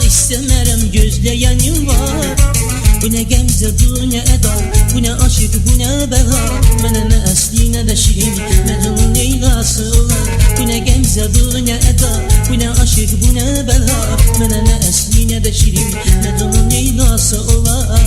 İstemərəm gözləyənim var. Bu nə qəmzə, bu nə əda, bu nə aşıq, bu nə bəla. Mənə nə əsli, nə də şirin, Məcnun Leylası olar. Bu nə qəmzə, bu nə əda, bu nə aşıq, bu nə bəla. Mənə nə əsli, nə də şirin, Məcnun Leylası olar.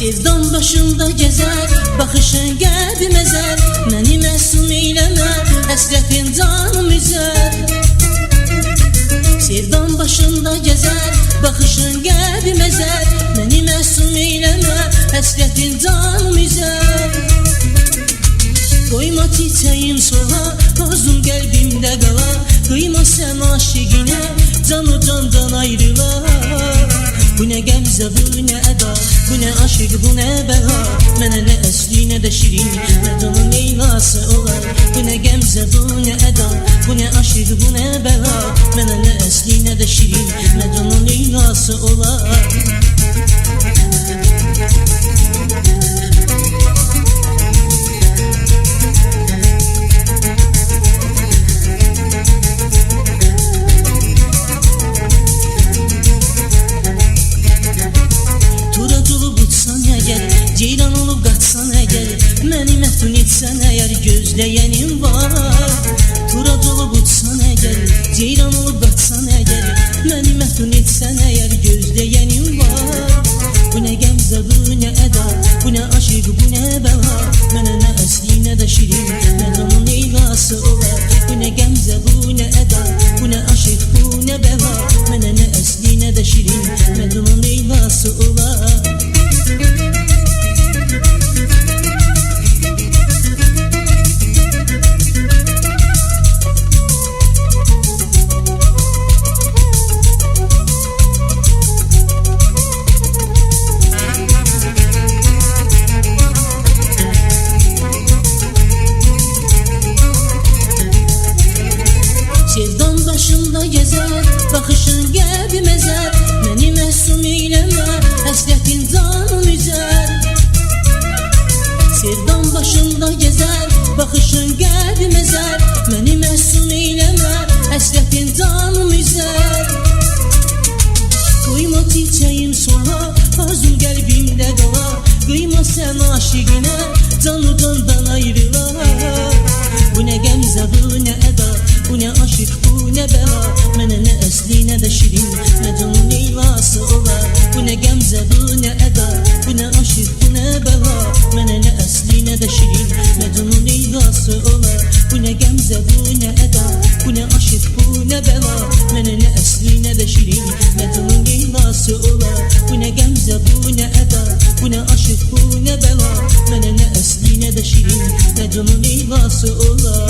Sevdan başımda gezer, baxışın qəlbimə zər. Məni məsum eyləmə, həsrətin canım üzər. Sevdan başımda gezer, baxışın qəlbimə zər. Məni məsum eyləmə, həsrətin canım üzər. Qoyma çiçəyim sola, özüm qəlbimdə qala. Qıyma sən aşiqinə, canı candan ayrılar. Bu nə qəmzə, bu nə əda, bu nə aşıq, bu nə bəla. Mənə nə əsli, nə də şirin, Məcnun Leylası olar. Bu nə qəmzə, bu nə əda, bu nə aşıq, bu nə bəla. Mənə nə əsli, nə də şirin, Məcnun Leylası olar. Ceylan olub qaçsan əgər, məni məftun etsən əgər, gözləyənim var. Turad olub uçsan əgər, ceylan olub qaçsan əgər, məni məftun etsən əgər, gözləyənim var. Bu nə qəmzə, bu nə əda, bu nə aşıq, bu nə bəla. Mənə nə əsli, nə də şirin, Məcnun Leylası olar. Bu nə qəmzə, bu nə əda, bu nə aşıq, bu nə bəla. Mənə nə əsli, nə də şirin, Məcnun Leylası olar. Sevdan başımda gezer, baxışın qəlbimə zər. Məni məsum eyləmə, həsrətin canım üzər. Sevdan başımda gezer, baxışın qəlbimə zər. Məni məsum eyləmə, həsrətin canım üzər. Qoyma çiçəyim sola, özüm qəlbimdə qala. Qıyma sən aşiqinə, canı candan ayrılar. Bu nə qəmzə, bu nə əda, bu nə aşıq, bu nə bəla. Mənə nə əsli, nə də şirin, Məcnun Leylası olar. Bu nə qəmzə, bu nə əda, bu nə aşıq, bu nə bəla. Mənə nə əsli, nə də şirin, Məcnun Leylası olar. Bu nə qəmzə, bu nə əda, bu nə aşıq, bu nə bəla. Mənə nə əsli, nə də şirin, Məcnun Leylası olar. Bu nə qəmzə, bu nə əda, bu nə aşıq, bu nə bəla. Mənə nə əsli, nə də şirin, Məcnun Leylası olar.